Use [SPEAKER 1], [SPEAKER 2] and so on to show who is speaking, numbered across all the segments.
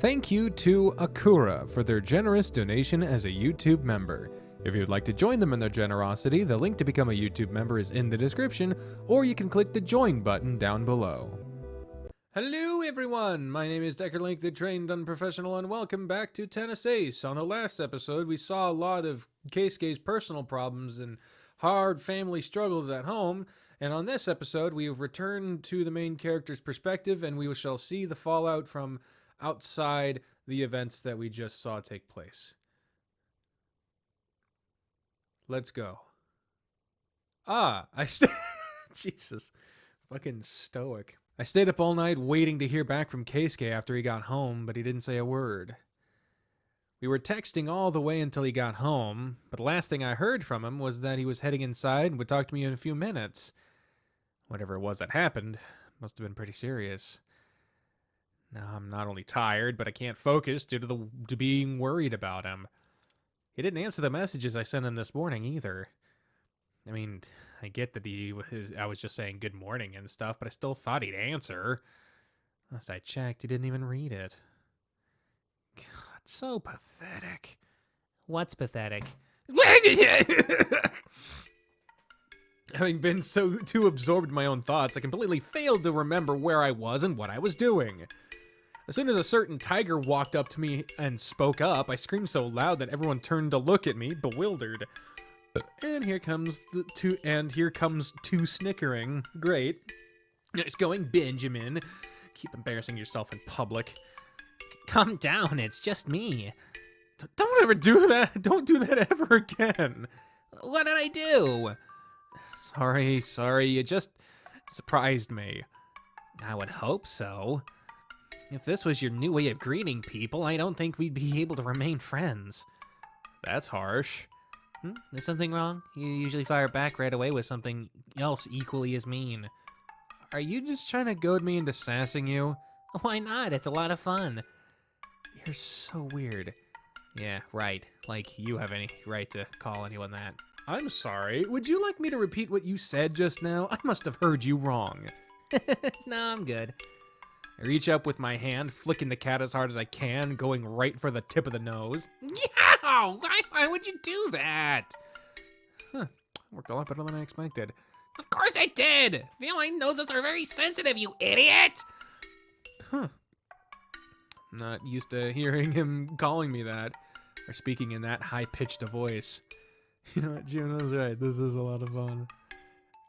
[SPEAKER 1] Thank you to Akura for their generous donation as a YouTube member. If you'd like to join them in their generosity, the link to become a YouTube member is in the description, or you can click the join button down below. Hello everyone, my name is Deckerlink, the trained unprofessional, and welcome back to Tennis Ace. On the last episode, we saw a lot of Keisuke's personal problems and hard family struggles at home, and on this episode, we have returned to the main character's perspective, and we shall see the fallout from outside the events that we just saw take place. Let's go. Jesus. Fucking stoic. I stayed up all night waiting to hear back from Keisuke after he got home, but he didn't say a word. We were texting all the way until he got home, but the last thing I heard from him was that he was heading inside and would talk to me in a few minutes. Whatever it was that happened must have been pretty serious. Now I'm not only tired, but I can't focus due to being worried about him. He didn't answer the messages I sent him this morning either. I mean, I get that I was just saying good morning and stuff, but I still thought he'd answer. Last I checked, he didn't even read it. God, so pathetic. What's pathetic? Having been too absorbed in my own thoughts, I completely failed to remember where I was and what I was doing. As soon as a certain tiger walked up to me and spoke up, I screamed so loud that everyone turned to look at me, bewildered. And here comes two snickering. Great. Nice going, Benjamin. Keep embarrassing yourself in public. Calm down, it's just me. Don't ever do that. Don't do that ever again. What did I do? Sorry, you just surprised me. I would hope so. If this was your new way of greeting people, I don't think we'd be able to remain friends. That's harsh. Is something wrong? You usually fire back right away with something else equally as mean. Are you just trying to goad me into sassing you? Why not? It's a lot of fun. You're so weird. Yeah, right. Like you have any right to call anyone that. I'm sorry. Would you like me to repeat what you said just now? I must have heard you wrong. No, I'm good. I reach up with my hand, flicking the cat as hard as I can, going right for the tip of the nose. Yow! Why would you do that? Worked a lot better than I expected. Of course I did! Feline noses are very sensitive, you idiot! Not used to hearing him calling me that, or speaking in that high-pitched a voice. You know what, June was right. This is a lot of fun.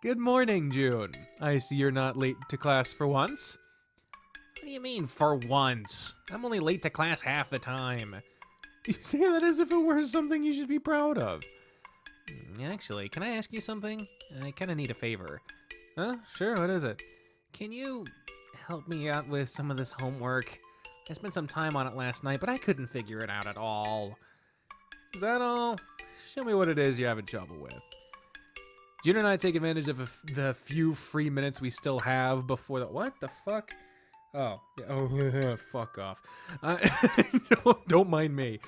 [SPEAKER 1] Good morning, June. I see you're not late to class for once. What do you mean, for once? I'm only late to class half the time. You say that as if it were something you should be proud of. Actually, can I ask you something? I kind of need a favor. Huh? Sure, what is it? Can you help me out with some of this homework? I spent some time on it last night, but I couldn't figure it out at all. Is that all? Show me what it is you're having trouble with. June and I take advantage of the few free minutes we still have before the... What the fuck? Oh, yeah, oh, fuck off. Don't mind me.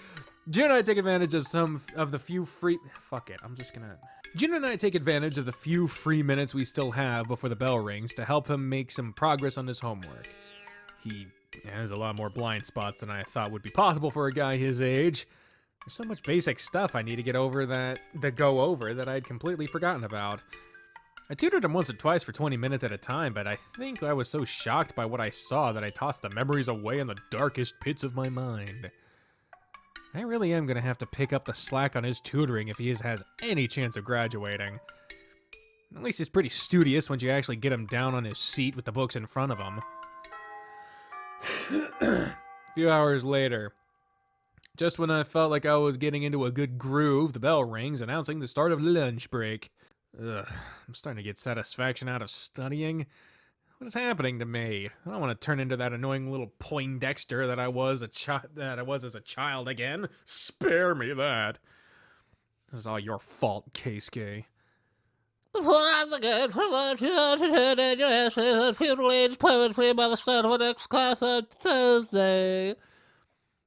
[SPEAKER 1] June and I take advantage of some of the few free... Fuck it, I'm just gonna... June and I take advantage of the few free minutes we still have before the bell rings to help him make some progress on his homework. He has a lot more blind spots than I thought would be possible for a guy his age. There's so much basic stuff I need to go over that I'd completely forgotten about. I tutored him once or twice for 20 minutes at a time, but I think I was so shocked by what I saw that I tossed the memories away in the darkest pits of my mind. I really am going to have to pick up the slack on his tutoring if he has any chance of graduating. At least he's pretty studious once you actually get him down on his seat with the books in front of him. A few hours later, just when I felt like I was getting into a good groove, the bell rings, announcing the start of lunch break. Ugh, I'm starting to get satisfaction out of studying. What is happening to me? I don't want to turn into that annoying little Poindexter that I was as a child again. Spare me that. This is all your fault, Keisuke. Before I forget, Future Poetry by the start of our next class on Thursday.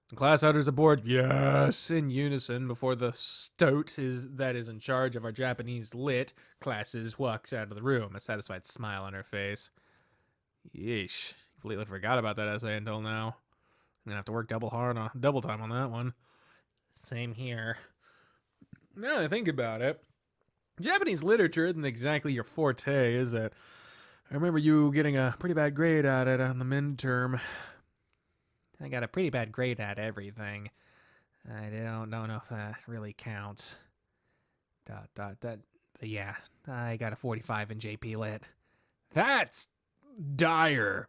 [SPEAKER 1] The class utters aboard, yes, in unison before the stoat that is in charge of our Japanese lit classes walks out of the room, a satisfied smile on her face. Yeesh, completely forgot about that essay until now. gonna have to work double time on that one. Same here. Now that I think about it, Japanese literature isn't exactly your forte, is it? I remember you getting a pretty bad grade at it on the midterm. I got a pretty bad grade at everything. I don't know if that really counts. Yeah, I got a 45 in JP Lit. That's dire.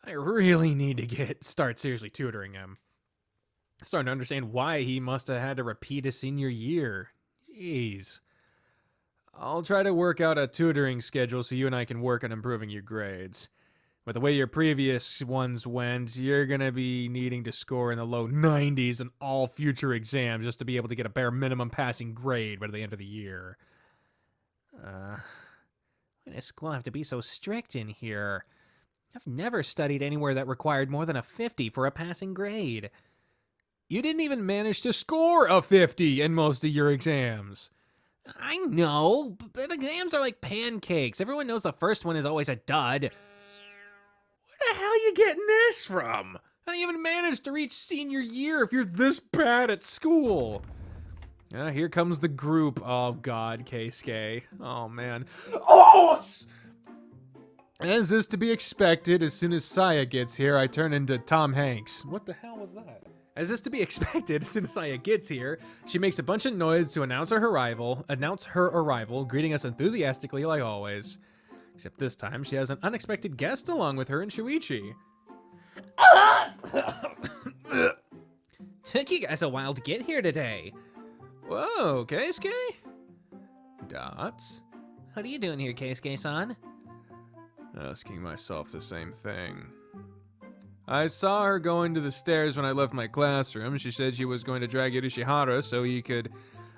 [SPEAKER 1] I really need to start seriously tutoring him. Starting to understand why he must have had to repeat his senior year. Jeez. I'll try to work out a tutoring schedule so you and I can work on improving your grades. With the way your previous ones went, you're going to be needing to score in the low 90s in all future exams just to be able to get a bare minimum passing grade by the end of the year. Why does school have to be so strict in here? I've never studied anywhere that required more than a 50 for a passing grade. You didn't even manage to score a 50 in most of your exams. I know, but exams are like pancakes. Everyone knows the first one is always a dud. Where the hell are you getting this from? How do you even manage to reach senior year if you're this bad at school? Here comes the group. Oh, God, Keisuke. Oh, man. Oh! As is to be expected, as soon as Saya gets here, I turn into Tom Hanks. What the hell was that? As is to be expected, as soon as Saya gets here, she makes a bunch of noise to announce her arrival, greeting us enthusiastically like always. Except this time, she has an unexpected guest along with her in Shuichi. Took you guys a while to get here today. Whoa, Keisuke? Dots? What are you doing here, Keisuke-san? Asking myself the same thing. I saw her going to the stairs when I left my classroom. She said she was going to drag you to Shihara so he could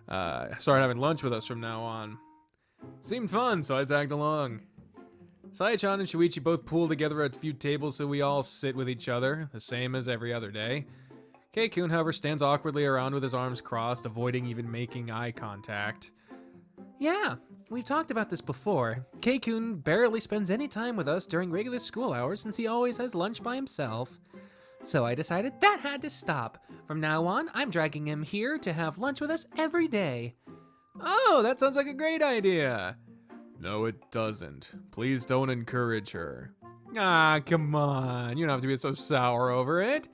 [SPEAKER 1] start having lunch with us from now on. Seemed fun, so I tagged along. Saya-chan and Shuichi both pool together at a few tables so we all sit with each other, the same as every other day. Kei-kun, however, stands awkwardly around with his arms crossed, avoiding even making eye contact. Yeah, we've talked about this before. Kei-kun barely spends any time with us during regular school hours since he always has lunch by himself. So I decided that had to stop. From now on, I'm dragging him here to have lunch with us every day. Oh, that sounds like a great idea. No, it doesn't. Please don't encourage her. Ah, come on. You don't have to be so sour over it.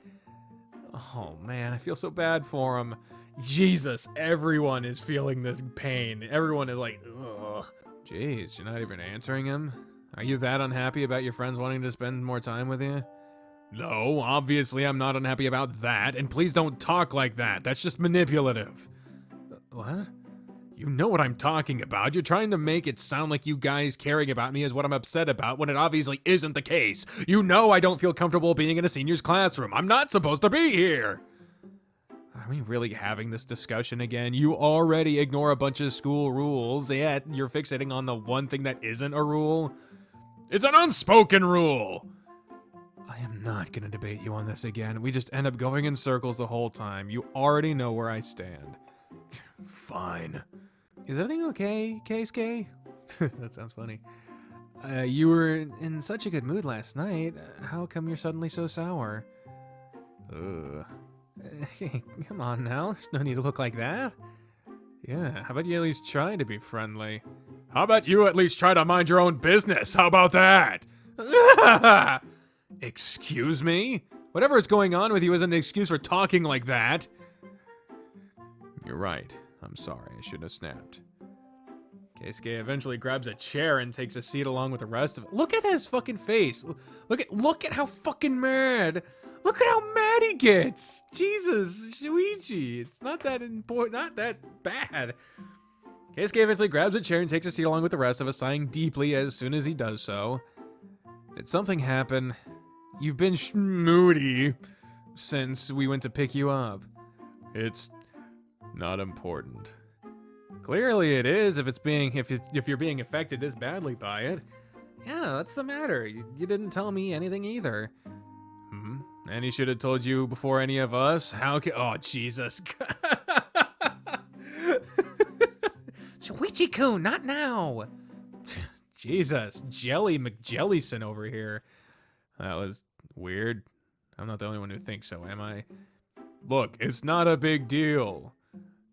[SPEAKER 1] Oh, man, I feel so bad for him. Jesus, everyone is feeling this pain. Everyone is like, ugh. Jeez, you're not even answering him? Are you that unhappy about your friends wanting to spend more time with you? No, obviously I'm not unhappy about that, and please don't talk like that. That's just manipulative. What? You know what I'm talking about. You're trying to make it sound like you guys caring about me is what I'm upset about when it obviously isn't the case. You know I don't feel comfortable being in a senior's classroom. I'm not supposed to be here. Are we really having this discussion again? You already ignore a bunch of school rules, yet you're fixating on the one thing that isn't a rule? It's an unspoken rule! I am not gonna debate you on this again. We just end up going in circles the whole time. You already know where I stand. Fine. Is everything okay, Keisuke? That sounds funny. You were in such a good mood last night. How come you're suddenly so sour? Come on now. There's no need to look like that. Yeah, how about you at least try to be friendly? How about you at least try to mind your own business? How about that? Excuse me? Whatever is going on with you isn't an excuse for talking like that. You're right. I'm sorry. I shouldn't have snapped. Keisuke eventually grabs a chair and takes a seat along with the rest of it. Look at his fucking face. Look at how fucking mad. Look at how mad he gets. Jesus, Shuichi. It's not that important, not that bad. Keisuke eventually grabs a chair and takes a seat along with the rest of us, sighing deeply as soon as he does so. Did something happen? You've been moody since we went to pick you up. It's not important. Clearly it is if you're being affected this badly by it. Yeah, what's the matter? You didn't tell me anything either. And he should have told you before any of us. Oh, Jesus. Shuichi-kun, not now. Jesus, Jelly McJellison over here. That was weird. I'm not the only one who thinks so, am I? Look, it's not a big deal.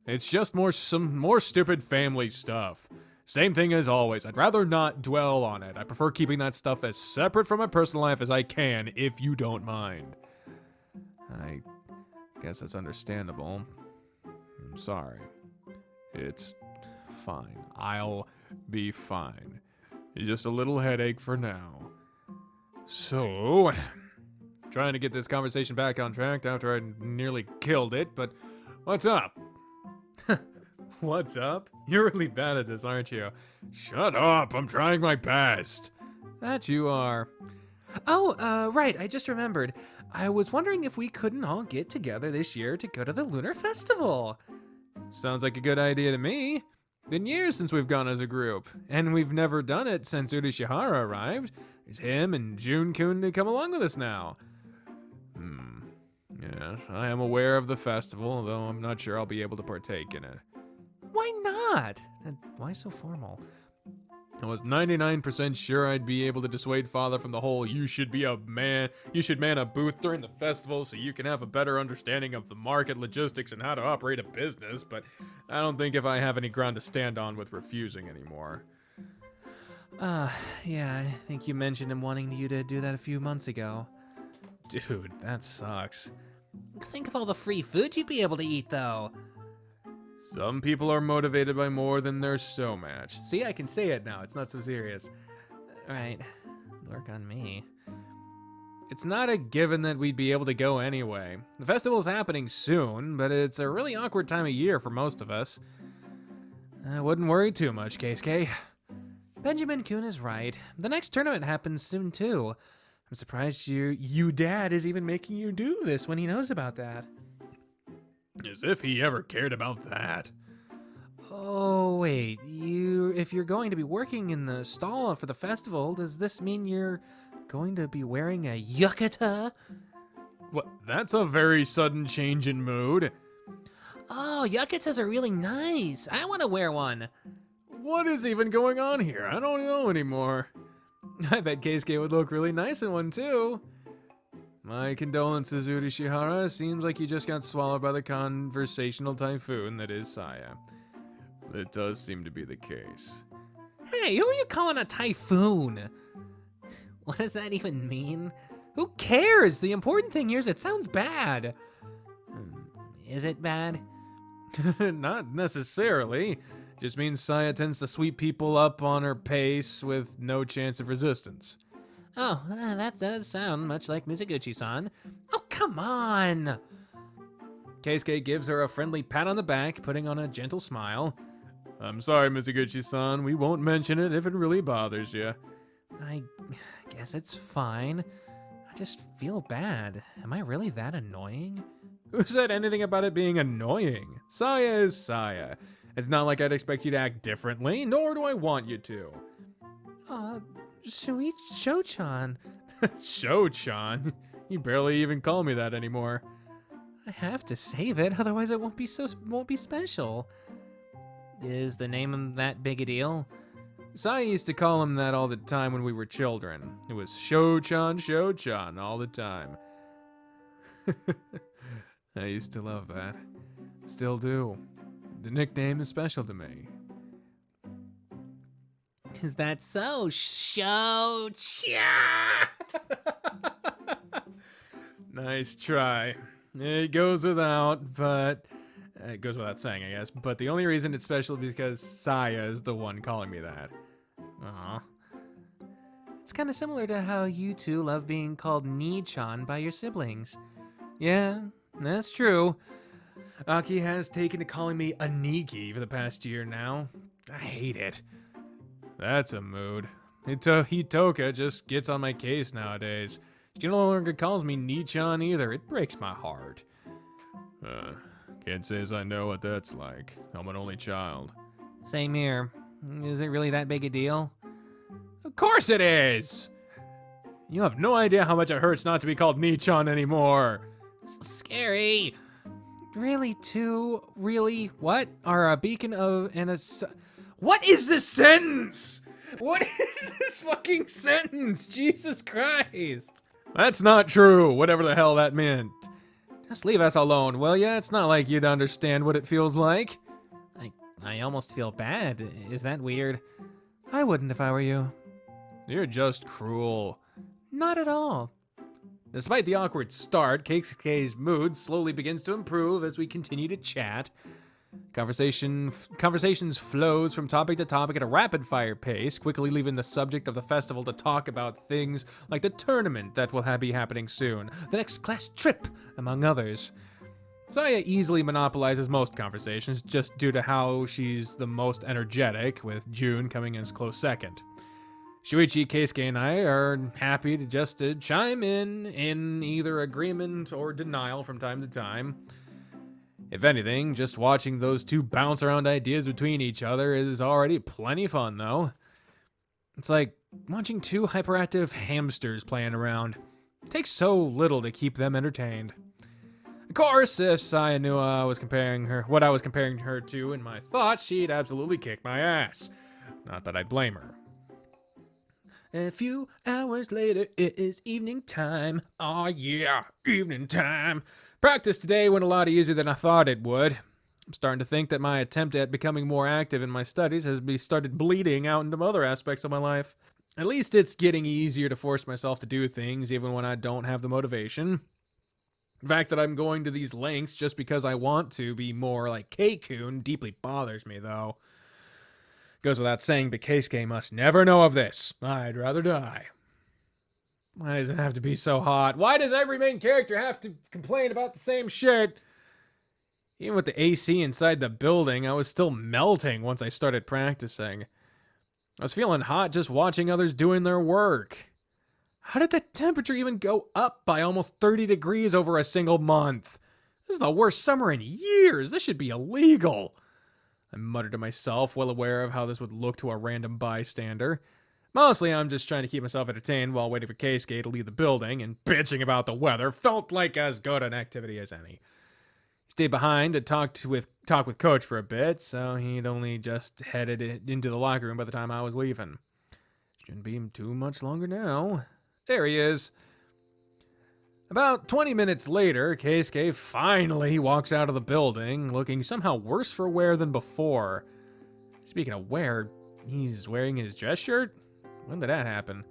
[SPEAKER 1] It's just some more stupid family stuff. Same thing as always. I'd rather not dwell on it. I prefer keeping that stuff as separate from my personal life as I can, if you don't mind. I guess that's understandable. I'm sorry. It's fine. I'll be fine. Just a little headache for now. So, trying to get this conversation back on track after I nearly killed it, but what's up? What's up? You're really bad at this, aren't you? Shut up, I'm trying my best. That you are. Oh, right, I just remembered. I was wondering if we couldn't all get together this year to go to the Lunar Festival. Sounds like a good idea to me. Been years since we've gone as a group, and we've never done it since Urashihara arrived. It's him and Jun-kun to come along with us now. Yes, I am aware of the festival, though I'm not sure I'll be able to partake in it. Why not? And why so formal? I was 99% sure I'd be able to dissuade Father from the whole you should man a booth during the festival so you can have a better understanding of the market logistics and how to operate a business, but I don't think if I have any ground to stand on with refusing anymore. Yeah, I think you mentioned him wanting you to do that a few months ago. Dude, that sucks.
[SPEAKER 2] Think of all the free food you'd be able to eat, though.
[SPEAKER 1] Some people are motivated by more than their so match. See, I can say it now. It's not so serious.
[SPEAKER 2] Right. Work on me.
[SPEAKER 1] It's not a given that we'd be able to go anyway. The festival's happening soon, but it's a really awkward time of year for most of us. I wouldn't worry too much, Keisuke.
[SPEAKER 2] Benjamin-kun is right.
[SPEAKER 1] The next tournament happens soon, too. I'm surprised you dad is even making you do this when he knows about that. As if he ever cared about that.
[SPEAKER 2] Oh, wait. If you're going to be working in the stall for the festival, does this mean you're going to be wearing a yukata?
[SPEAKER 1] What? That's a very sudden change in mood.
[SPEAKER 2] Oh, yukatas are really nice. I want to wear one.
[SPEAKER 1] What is even going on here? I don't know anymore. I bet Keisuke would look really nice in one, too. My condolences, Urashihara. Seems like you just got swallowed by the conversational typhoon that is Saya. It does seem to be the case.
[SPEAKER 2] Hey, who are you calling a typhoon? What does that even mean? Who cares? The important thing here is it sounds bad. Is it bad?
[SPEAKER 1] Not necessarily. Just means Saya tends to sweep people up on her pace with no chance of resistance.
[SPEAKER 2] Oh, that does sound much like Mizuguchi-san. Oh, come on!
[SPEAKER 1] Keisuke gives her a friendly pat on the back, putting on a gentle smile. I'm sorry, Mizuguchi-san. We won't mention it if it really bothers you.
[SPEAKER 2] I guess it's fine. I just feel bad. Am I really that annoying?
[SPEAKER 1] Who said anything about it being annoying? Saya is Saya. It's not like I'd expect you to act differently, nor do I want you to.
[SPEAKER 2] Sho-chan.
[SPEAKER 1] Sho-chan? You barely even call me that anymore.
[SPEAKER 2] I have to save it, otherwise it won't be special. Is the name that big a deal?
[SPEAKER 1] Saya used to call him that all the time when we were children. It was Sho-chan, Sho-chan all the time. I used to love that. Still do. The nickname is special to me.
[SPEAKER 2] Is that so? Sho-chan!
[SPEAKER 1] Nice try. It goes without saying, I guess. But the only reason it's special is because Saya is the one calling me that. Aw.
[SPEAKER 2] It's kind of similar to how you two love being called Ni-chan by your siblings.
[SPEAKER 1] Yeah, that's true. Aki has taken to calling me Aniki for the past year now. I hate it. That's a mood. Hitoka just gets on my case nowadays. She no longer calls me Ni-chan either. It breaks my heart. Can't say as I know what that's like. I'm an only child.
[SPEAKER 2] Same here. Is it really that big a deal?
[SPEAKER 1] Of course it is! You have no idea how much it hurts not to be called Ni-chan anymore.
[SPEAKER 2] Scary. Really, too? Really? What? Are a beacon of and a...
[SPEAKER 1] What is this sentence? What is this fucking sentence? Jesus Christ. That's not true, whatever the hell that meant. Just leave us alone, will ya? It's not like you'd understand what it feels like.
[SPEAKER 2] I almost feel bad. Is that weird?
[SPEAKER 1] I wouldn't if I were you. You're just cruel. Not at all. Despite the awkward start, Keisuke's mood slowly begins to improve as we continue to chat. Conversations flows from topic to topic at a rapid-fire pace, quickly leaving the subject of the festival to talk about things like the tournament that will be happening soon, the next class trip, among others. Saya easily monopolizes most conversations just due to how she's the most energetic, with June coming in as close second. Shuichi, Keisuke, and I are happy to chime in either agreement or denial from time to time. If anything, just watching those two bounce around ideas between each other is already plenty fun, though. It's like watching two hyperactive hamsters playing around. It takes so little to keep them entertained. Of course, if Saya knew what I was comparing her to in my thoughts, she'd absolutely kick my ass. Not that I'd blame her. A few hours later, it is evening time. Oh yeah, evening time. Practice today went a lot easier than I thought it would. I'm starting to think that my attempt at becoming more active in my studies has started bleeding out into other aspects of my life. At least it's getting easier to force myself to do things even when I don't have the motivation. The fact that I'm going to these lengths just because I want to be more like Keikun deeply bothers me, though. Goes without saying, but Keisuke must never know of this. I'd rather die. Why does it have to be so hot? Why does every main character have to complain about the same shit? Even with the AC inside the building, I was still melting once I started practicing. I was feeling hot just watching others doing their work. How did the temperature even go up by almost 30 degrees over a single month? This is the worst summer in years. This should be illegal. I muttered to myself, well aware of how this would look to a random bystander. Mostly, I'm just trying to keep myself entertained while waiting for Keisuke to leave the building, and bitching about the weather felt like as good an activity as any. He stayed behind to talk with Coach for a bit, so he'd only just headed into the locker room by the time I was leaving. Shouldn't be too much longer now. There he is. About 20 minutes later, Keisuke finally walks out of the building, looking somehow worse for wear than before. Speaking of wear, he's wearing his dress shirt? When did that happen?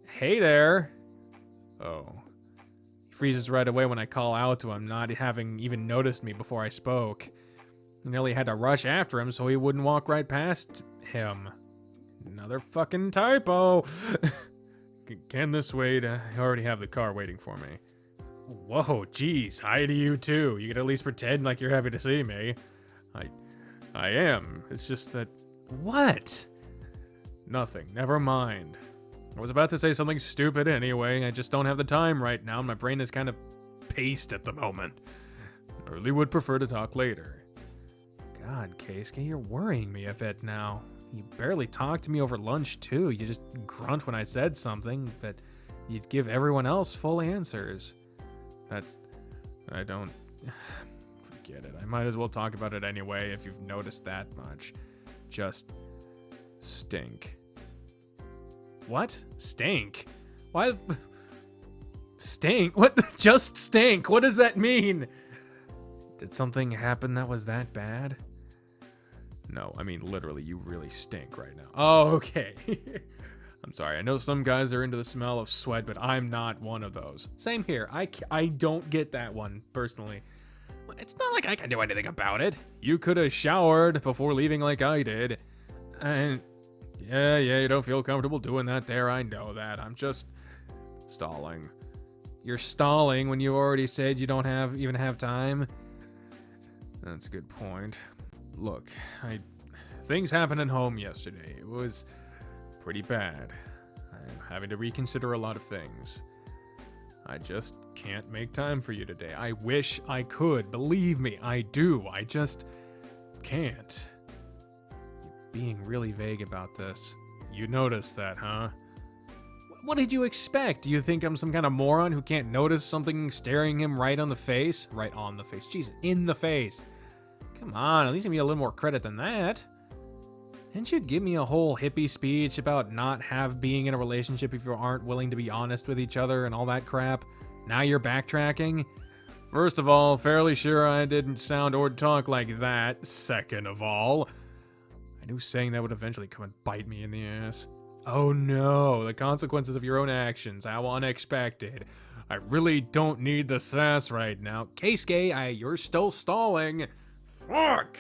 [SPEAKER 1] Hey there. Oh. He freezes right away when I call out to him, not having even noticed me before I spoke. I nearly had to rush after him so he wouldn't walk right past him. Another fucking typo. Can this wait? I already have the car waiting for me. Whoa, geez, hi to you too. You could at least pretend like you're happy to see me. I am. It's just that... What? Nothing. Never mind. I was about to say something stupid anyway. I just don't have the time right now. My brain is kind of paced at the moment. I really would prefer to talk later. God, Keisuke, you're worrying me a bit now. You barely talked to me over lunch, too. You just grunt when I said something, but you'd give everyone else full answers. I don't... Forget it. I might as well talk about it anyway if you've noticed that much. Just stink. What? Stink? Why? Stink? What? Just stink? What does that mean? Did something happen that was that bad? No, I mean literally, you really stink right now. Oh, okay. I'm sorry. I know some guys are into the smell of sweat, but I'm not one of those. Same here. I don't get that one, personally. It's not like I can do anything about it. You could have showered before leaving like I did. And yeah, you don't feel comfortable doing that there. I know that. I'm just stalling. You're stalling when you already said you don't even have time? That's a good point. Look, things happened at home yesterday. It was pretty bad. I'm having to reconsider a lot of things. I just can't make time for you today. I wish I could. Believe me, I do. I just can't. You're being really vague about this. You noticed that, huh? What did you expect? Do you think I'm some kind of moron who can't notice something staring him right on the face? Right on the face. Jesus, in the face. Come on, at least give me a little more credit than that. Didn't you give me a whole hippie speech about not being in a relationship if you aren't willing to be honest with each other and all that crap? Now you're backtracking? First of all, fairly sure I didn't sound or talk like that. Second of all, I knew saying that would eventually come and bite me in the ass. Oh no, the consequences of your own actions. How unexpected. I really don't need the sass right now. Keisuke, you're still stalling. Fuck!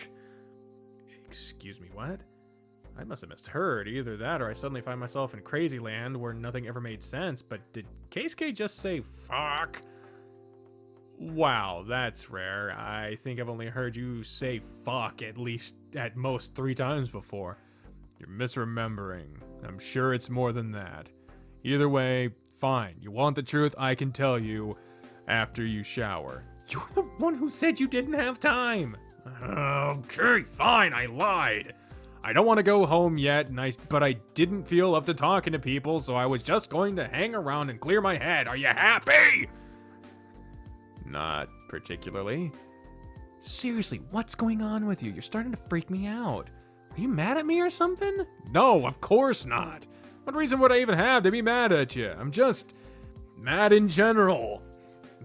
[SPEAKER 1] Excuse me, what? I must have misheard. Either that or I suddenly find myself in crazy land where nothing ever made sense. But did Keisuke just say fuck? Wow, that's rare. I think I've only heard you say fuck at most 3 times before. You're misremembering. I'm sure it's more than that. Either way, fine. You want the truth? I can tell you after you shower. You're the one who said you didn't have time. Okay, fine. I lied. I don't want to go home yet, but I didn't feel up to talking to people, so I was just going to hang around and clear my head. Are you happy? Not particularly. Seriously, what's going on with you? You're starting to freak me out. Are you mad at me or something? No, of course not. What reason would I even have to be mad at you? I'm just mad in general.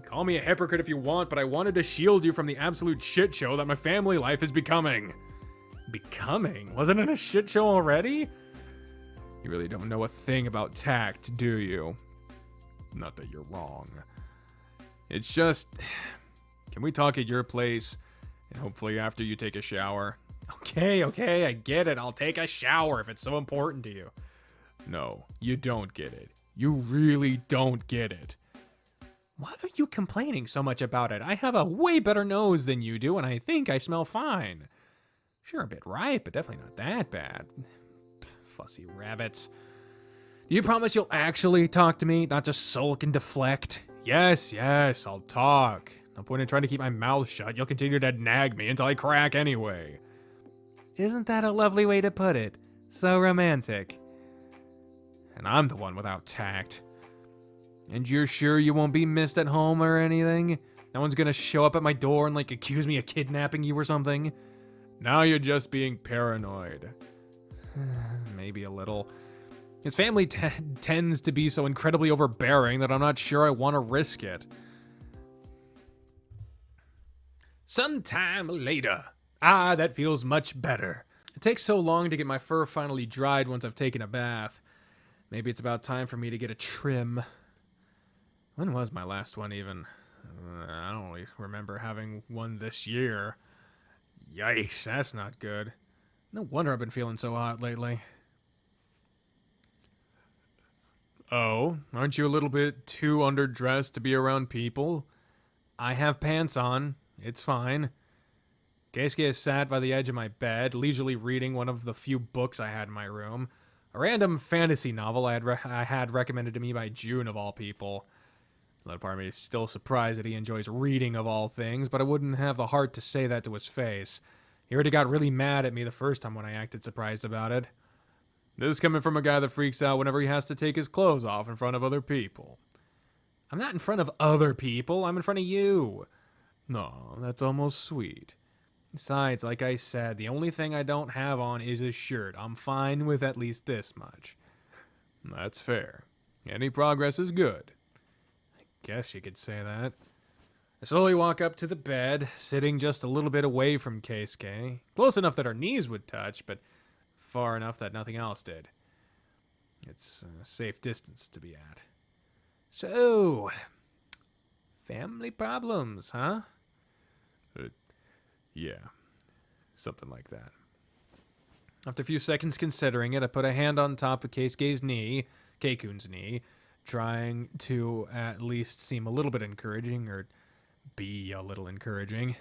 [SPEAKER 1] Call me a hypocrite if you want, but I wanted to shield you from the absolute shit show that my family life is becoming. Becoming? Wasn't it a shit show already? You really don't know a thing about tact, do you? Not that you're wrong. It's just, can we talk at your place? And hopefully after you take a shower. Okay, I get it. I'll take a shower if it's so important to you. No, you don't get it. You really don't get it. Why are you complaining so much about it? I have a way better nose than you do, and I think I smell fine. Sure, a bit ripe, but definitely not that bad. Fussy rabbits. Do you promise you'll actually talk to me, not just sulk and deflect? Yes, I'll talk. No point in trying to keep my mouth shut. You'll continue to nag me until I crack anyway. Isn't that a lovely way to put it? So romantic. And I'm the one without tact. And you're sure you won't be missed at home or anything? No one's gonna show up at my door and accuse me of kidnapping you or something? Now you're just being paranoid. Maybe a little. His family tends to be so incredibly overbearing that I'm not sure I want to risk it. Sometime later. That feels much better. It takes so long to get my fur finally dried once I've taken a bath. Maybe it's about time for me to get a trim. When was my last one even? I don't really remember having one this year. Yikes, that's not good. No wonder I've been feeling so hot lately. Oh, aren't you a little bit too underdressed to be around people? I have pants on. It's fine. Keisuke sat by the edge of my bed, leisurely reading one of the few books I had in my room. A random fantasy novel I had recommended to me by June, of all people. That part of me is still surprised that he enjoys reading of all things, but I wouldn't have the heart to say that to his face. He already got really mad at me the first time when I acted surprised about it. This is coming from a guy that freaks out whenever he has to take his clothes off in front of other people. I'm not in front of other people, I'm in front of you. No, that's almost sweet. Besides, like I said, the only thing I don't have on is a shirt. I'm fine with at least this much. That's fair. Any progress is good. I guess you could say that. I slowly walk up to the bed, sitting just a little bit away from Keisuke. Close enough that our knees would touch, but far enough that nothing else did. It's a safe distance to be at. So, family problems, huh? Yeah, something like that. After a few seconds considering it, I put a hand on top of Keisuke's knee, Keikun's knee, trying to at least seem a little bit encouraging, or be a little encouraging.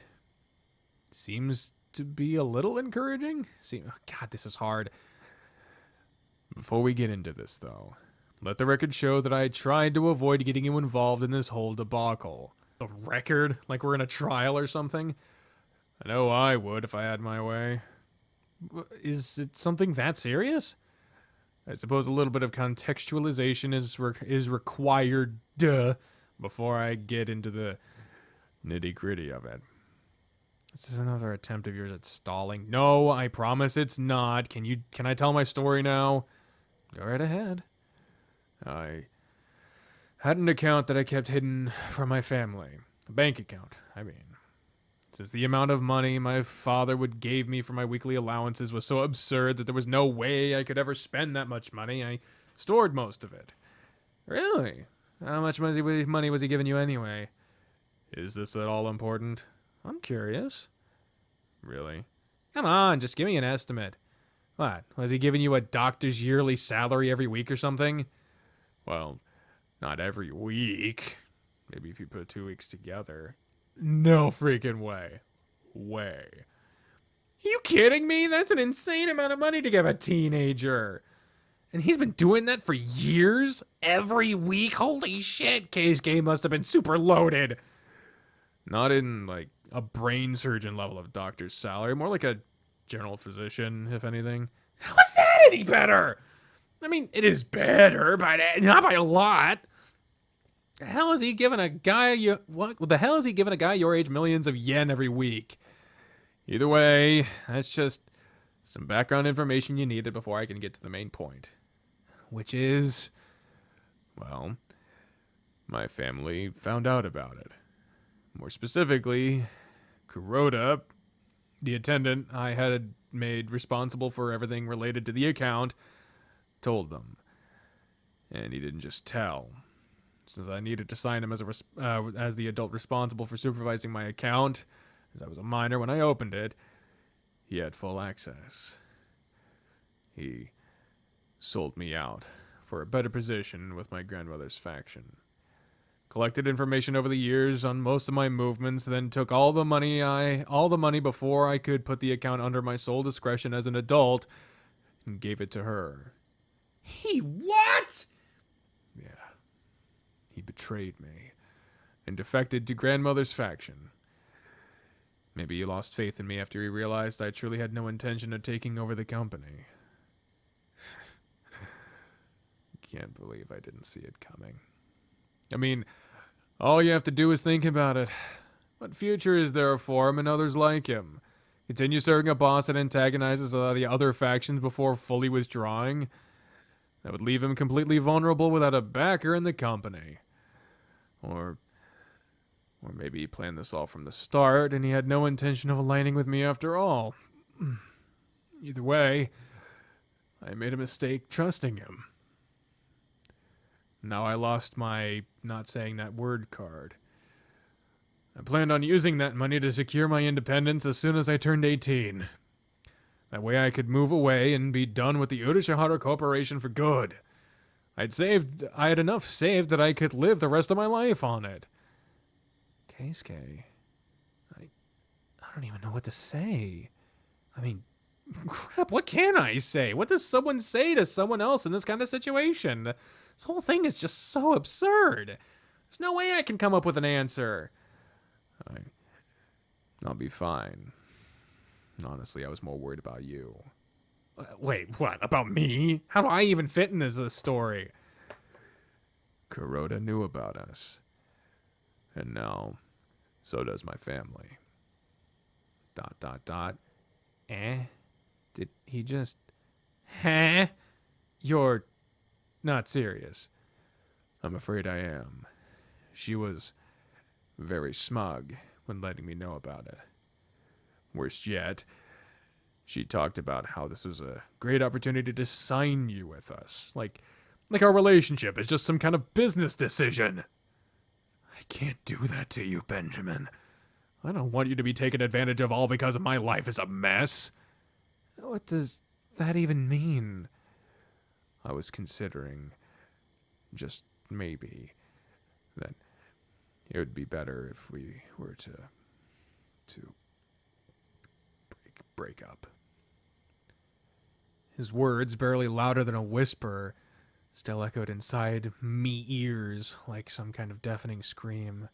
[SPEAKER 1] Seems to be a little encouraging? God, this is hard. Before we get into this, though, let the record show that I tried to avoid getting you involved in this whole debacle. A record? Like we're in a trial or something? I know I would if I had my way. Is it something that serious? I suppose a little bit of contextualization is required, before I get into the nitty-gritty of it. This is another attempt of yours at stalling. No, I promise it's not. Can I tell my story now? Go right ahead. I had an account that I kept hidden from my family. A bank account, I mean. Since the amount of money my father would give me for my weekly allowances was so absurd that there was no way I could ever spend that much money, I stored most of it. Really? How much money was he giving you anyway? Is this at all important? I'm curious. Really? Come on, just give me an estimate. What? Was he giving you a doctor's yearly salary every week or something? Well, not every week. Maybe if you put 2 weeks together. No freaking way. Way. Are you kidding me? That's an insane amount of money to give a teenager. And he's been doing that for years? Every week? Holy shit, Keisuke must have been super loaded. Not in, like, a brain surgeon level of doctor's salary. More like a general physician, if anything. How is that any better? I mean, it is better, but not by a lot. The hell is he giving a guy what the hell is he giving a guy your age millions of yen every week? Either way, that's just some background information you needed before I can get to the main point. Which is, well, my family found out about it. More specifically, Kuroda, the attendant I had made responsible for everything related to the account, told them. And he didn't just tell. Since I needed to sign him as the adult responsible for supervising my account, as I was a minor when I opened it, he had full access. He sold me out for a better position with my grandmother's faction. Collected information over the years on most of my movements, then took all the money before I could put the account under my sole discretion as an adult, and gave it to her. He what? Yeah. He betrayed me and defected to grandmother's faction. Maybe he lost faith in me after he realized I truly had no intention of taking over the company. Can't believe I didn't see it coming. I mean, all you have to do is think about it. What future is there for him and others like him? Continue serving a boss that antagonizes the other factions before fully withdrawing? That would leave him completely vulnerable without a backer in the company. Or maybe he planned this all from the start and he had no intention of aligning with me after all. Either way, I made a mistake trusting him. Now I lost my not saying that word card. I planned on using that money to secure my independence as soon as I turned 18. That way I could move away and be done with the Urashihara Corporation for good. I had enough saved that I could live the rest of my life on it. Keisuke, I don't even know what to say. I mean, crap, what can I say? What does someone say to someone else in this kind of situation? This whole thing is just so absurd. There's no way I can come up with an answer. I'll be fine. Honestly, I was more worried about you. Wait, what? About me? How do I even fit in this story? Kuroda knew about us. And now, so does my family. ... Did he just... Huh? You're not serious. I'm afraid I am. She was very smug when letting me know about it. Worst yet, she talked about how this was a great opportunity to sign you with us. Like our relationship is just some kind of business decision. I can't do that to you, Benjamin. I don't want you to be taken advantage of all because my life is a mess. What does that even mean? I was considering, just maybe, that it would be better if we were to break up. His words, barely louder than a whisper, still echoed inside me ears like some kind of deafening scream.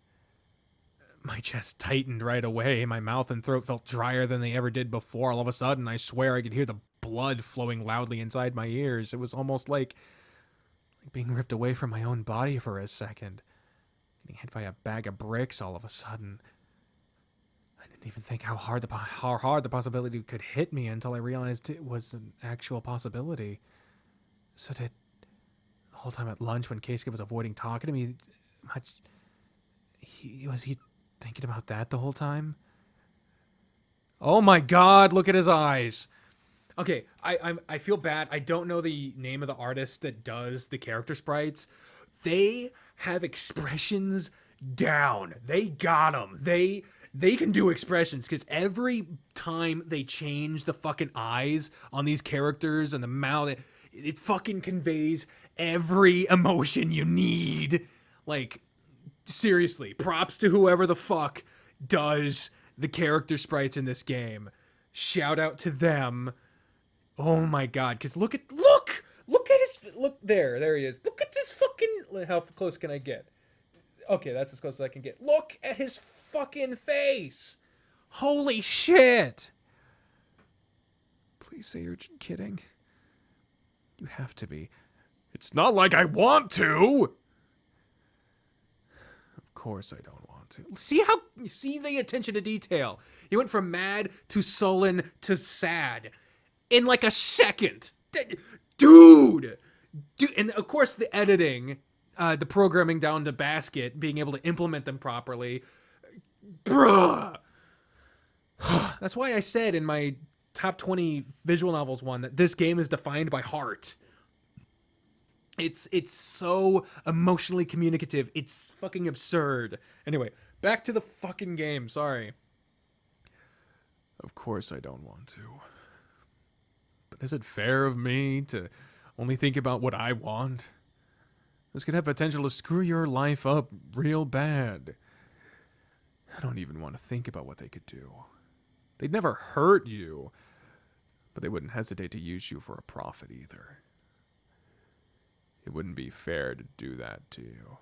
[SPEAKER 1] My chest tightened right away. My mouth and throat felt drier than they ever did before. All of a sudden, I swear I could hear the blood flowing loudly inside my ears. It was almost like being ripped away from my own body for a second. Getting hit by a bag of bricks all of a sudden. I didn't even think how hard the possibility could hit me until I realized it was an actual possibility. So did the whole time at lunch when Keisuke was avoiding talking to me, was he thinking about that the whole time? Oh my god, look at his eyes. Okay, I feel bad. I don't know the name of the artist that does the character sprites. They have expressions down. They got them. They can do expressions because every time they change the fucking eyes on these characters and the mouth, it fucking conveys every emotion you need. Like, seriously, props to whoever the fuck does the character sprites in this game. Shout out to them. Oh my god, because look at his, look there he is. Look at this fucking, how close can I get? Okay, that's as close as I can get. Look at his fucking face. Holy shit. Please say you're kidding. You have to be. It's not like I want to. Of course I don't want to. See the attention to detail. He went from mad to sullen to sad in like a second. Dude! And of course the editing, the programming down to basket, being able to implement them properly. Bruh! That's why I said in my top 20 visual novels one that this game is defined by heart. It's so emotionally communicative. It's fucking absurd. Anyway, back to the fucking game. Sorry. Of course I don't want to. But is it fair of me to only think about what I want? This could have potential to screw your life up real bad. I don't even want to think about what they could do. They'd never hurt you, but they wouldn't hesitate to use you for a profit either. It wouldn't be fair to do that to you.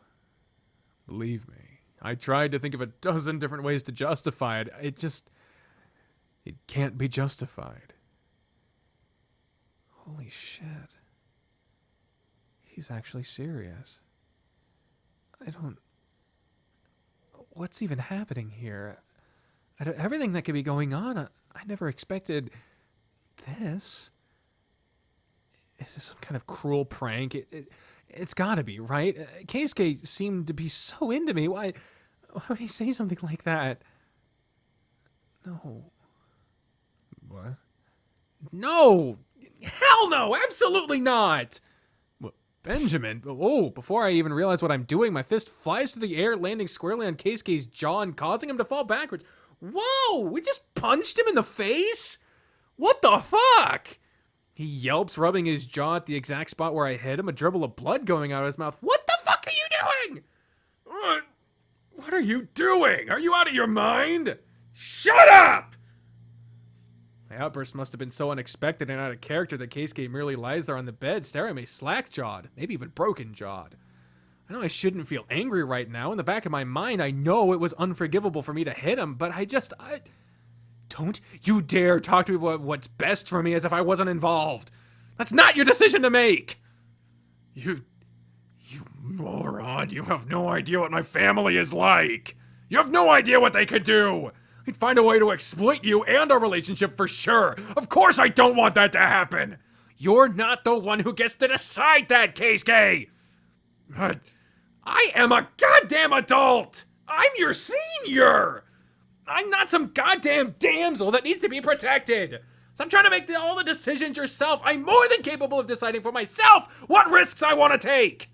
[SPEAKER 1] Believe me, I tried to think of a dozen different ways to justify it. It can't be justified. Holy shit. He's actually serious. What's even happening here? Everything that could be going on, I never expected this. Is this some kind of cruel prank? It's gotta be, right? Keisuke seemed to be so into me. Why would he say something like that? No. What? No! Hell no! Absolutely not! Well, Benjamin, before I even realize what I'm doing, my fist flies through the air, landing squarely on Keisuke's jaw and causing him to fall backwards. Whoa! We just punched him in the face? What the fuck? He yelps, rubbing his jaw at the exact spot where I hit him, a dribble of blood going out of his mouth. What the fuck are you doing? What are you doing? Are you out of your mind? Shut up! My outburst must have been so unexpected and out of character that Keisuke merely lies there on the bed, staring at me slack-jawed, maybe even broken-jawed. I know I shouldn't feel angry right now. In the back of my mind, I know it was unforgivable for me to hit him, but I don't you dare talk to me about what's best for me as if I wasn't involved. That's not your decision to make. You moron. You have no idea what my family is like. You have no idea what they could do. I'd find a way to exploit you and our relationship for sure. Of course I don't want that to happen. You're not the one who gets to decide that, Keisuke. I am a goddamn adult. I'm your senior. I'm not some goddamn damsel that needs to be protected. So I'm trying to make all the decisions yourself. I'm more than capable of deciding for myself what risks I want to take.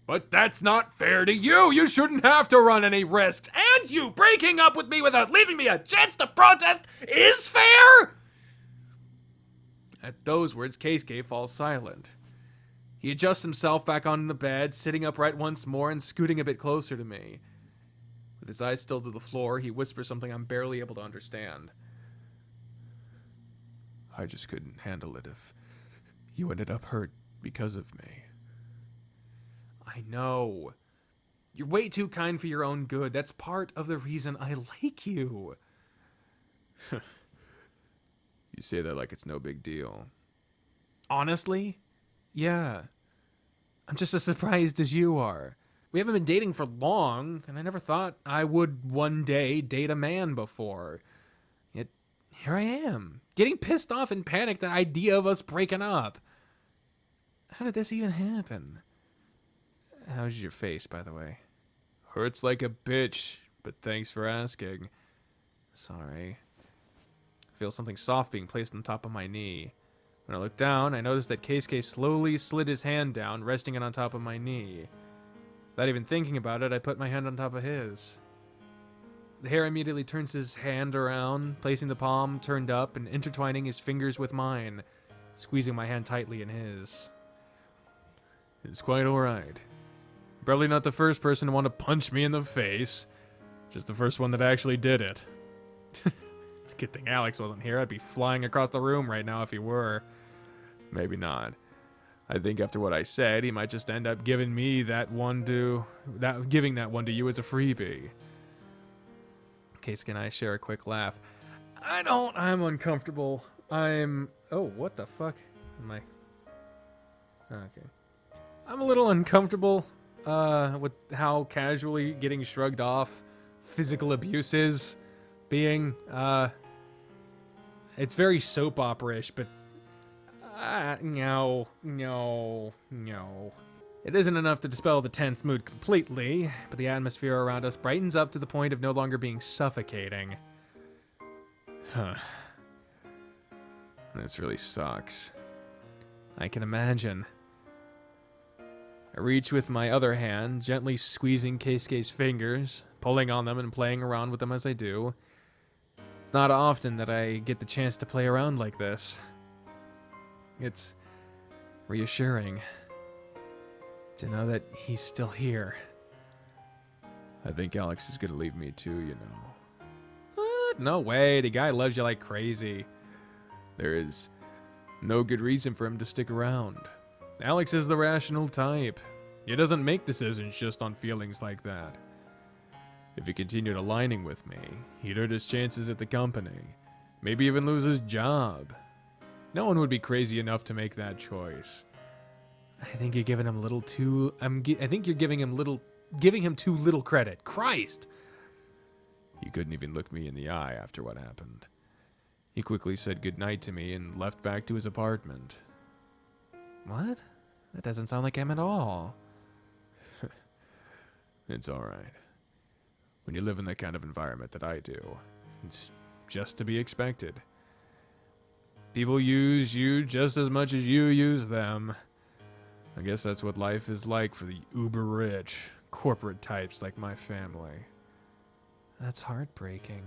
[SPEAKER 1] But that's not fair to you. You shouldn't have to run any risks. And you breaking up with me without leaving me a chance to protest is fair? At those words, Keisuke falls silent. He adjusts himself back on the bed, sitting upright once more and scooting a bit closer to me. With his eyes still to the floor, he whispers something I'm barely able to understand. I just couldn't handle it if you ended up hurt because of me. I know. You're way too kind for your own good. That's part of the reason I like you. You say that like it's no big deal. Honestly? Yeah. I'm just as surprised as you are. We haven't been dating for long, and I never thought I would one day date a man before. Yet, here I am, getting pissed off and panicked at the idea of us breaking up. How did this even happen? How's your face, by the way? Hurts like a bitch, but thanks for asking. Sorry. I feel something soft being placed on top of my knee. When I looked down, I noticed that Keisuke slowly slid his hand down, resting it on top of my knee. Without even thinking about it, I put my hand on top of his. The hair immediately turns his hand around, placing the palm turned up and intertwining his fingers with mine, squeezing my hand tightly in his. It's quite alright. Probably not the first person to want to punch me in the face, just the first one that actually did it. It's a good thing Alex wasn't here. I'd be flying across the room right now if he were. Maybe not. I think after what I said, he might just end up giving me giving that one to you as a freebie. Keisuke and I share a quick laugh. I'm uncomfortable. Oh, what the fuck? Okay. I'm a little uncomfortable with how casually getting shrugged off physical abuse is being. It's very soap opera-ish, but no. It isn't enough to dispel the tense mood completely, but the atmosphere around us brightens up to the point of no longer being suffocating. Huh. This really sucks. I can imagine. I reach with my other hand, gently squeezing Keisuke's fingers, pulling on them and playing around with them as I do. It's not often that I get the chance to play around like this. It's reassuring to know that he's still here. I think Alex is gonna leave me too, you know. What? No way, the guy loves you like crazy. There is no good reason for him to stick around. Alex is the rational type. He doesn't make decisions just on feelings like that. If he continued aligning with me, he'd hurt his chances at the company, maybe even lose his job. No one would be crazy enough to make that choice. I think you're giving him a little too. I think you're giving him too little credit. Christ! He couldn't even look me in the eye after what happened. He quickly said goodnight to me and left back to his apartment. What? That doesn't sound like him at all. It's alright. When you live in the kind of environment that I do, it's just to be expected. People use you just as much as you use them. I guess that's what life is like for the uber-rich, corporate types like my family. That's heartbreaking.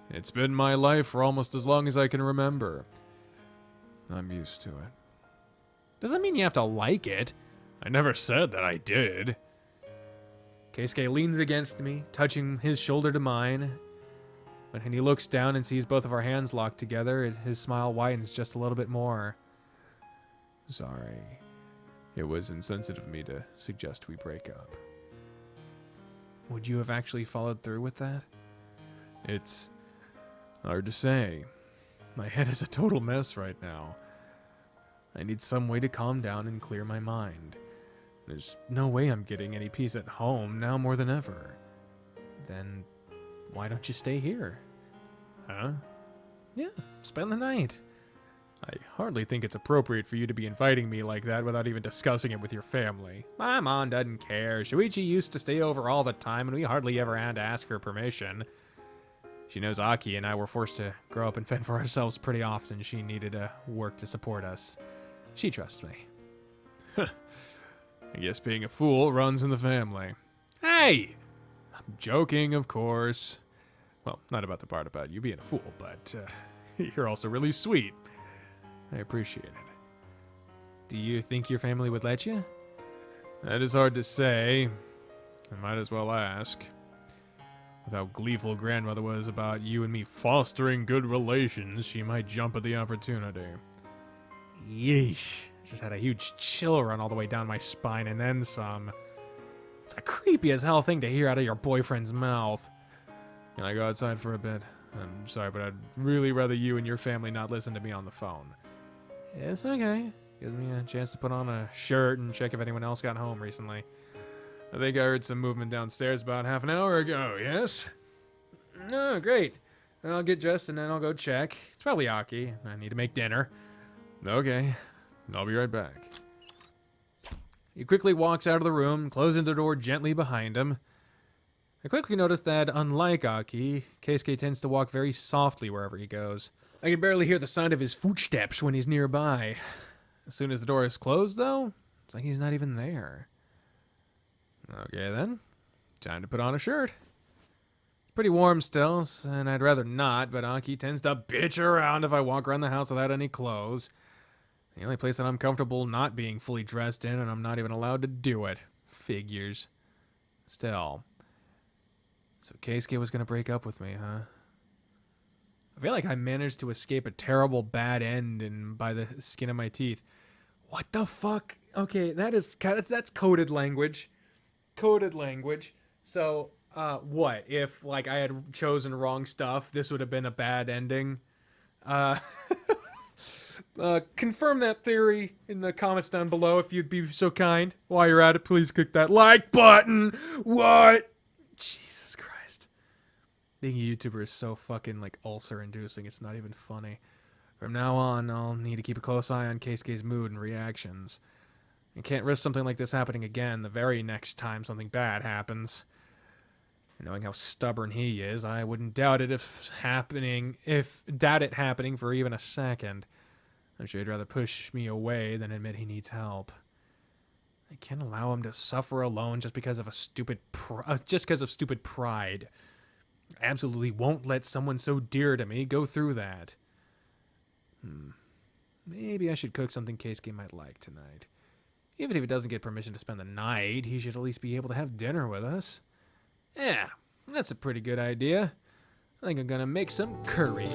[SPEAKER 1] It's been my life for almost as long as I can remember. I'm used to it. Doesn't mean you have to like it. I never said that I did. Keisuke leans against me, touching his shoulder to mine. When he looks down and sees both of our hands locked together, his smile widens just a little bit more. Sorry. It was insensitive of me to suggest we break up. Would you have actually followed through with that? It's hard to say. My head is a total mess right now. I need some way to calm down and clear my mind. There's no way I'm getting any peace at home now more than ever. Then why don't you stay here? Huh? Yeah, spend the night. I hardly think it's appropriate for you to be inviting me like that without even discussing it with your family. My mom doesn't care. Shuichi used to stay over all the time, and we hardly ever had to ask her permission. She knows Aki and I were forced to grow up and fend for ourselves pretty often. She needed work to support us. She trusts me. I guess being a fool runs in the family. Hey! I'm joking, of course. Well, not about the part about you being a fool, but you're also really sweet. I appreciate it. Do you think your family would let you? That is hard to say. I might as well ask. With how gleeful grandmother was about you and me fostering good relations, she might jump at the opportunity. Yeesh. Just had a huge chill run all the way down my spine and then some. It's a creepy as hell thing to hear out of your boyfriend's mouth. Can I go outside for a bit? I'm sorry, but I'd really rather you and your family not listen to me on the phone. It's okay. Gives me a chance to put on a shirt and check if anyone else got home recently. I think I heard some movement downstairs about half an hour ago, yes? Oh, great. I'll get dressed and then I'll go check. It's probably Aki. I need to make dinner. Okay, I'll be right back. He quickly walks out of the room, closing the door gently behind him. I quickly noticed that, unlike Aki, Keisuke tends to walk very softly wherever he goes. I can barely hear the sound of his footsteps when he's nearby. As soon as the door is closed, though, it's like he's not even there. Okay, then. Time to put on a shirt. It's pretty warm still, and I'd rather not, but Aki tends to bitch around if I walk around the house without any clothes. The only place that I'm comfortable not being fully dressed in, and I'm not even allowed to do it. Figures. Still. So Keisuke was going to break up with me, huh? I feel like I managed to escape a terrible bad end and by the skin of my teeth. What the fuck? Okay, that's coded language. Coded language. So, what? If, like, I had chosen wrong stuff, this would have been a bad ending? Confirm that theory in the comments down below if you'd be so kind. While you're at it, please click that like button. What? Jesus Christ. Being a YouTuber is so fucking, like, ulcer-inducing. It's not even funny. From now on, I'll need to keep a close eye on Keisuke's mood and reactions. I can't risk something like this happening again the very next time something bad happens. And knowing how stubborn he is, I wouldn't doubt it happening for even a second. I'm sure he'd rather push me away than admit he needs help. I can't allow him to suffer alone just because of stupid pride. I absolutely won't let someone so dear to me go through that. Maybe I should cook something Keisuke might like tonight. Even if he doesn't get permission to spend the night, he should at least be able to have dinner with us. Yeah, that's a pretty good idea. I think I'm gonna make some curry.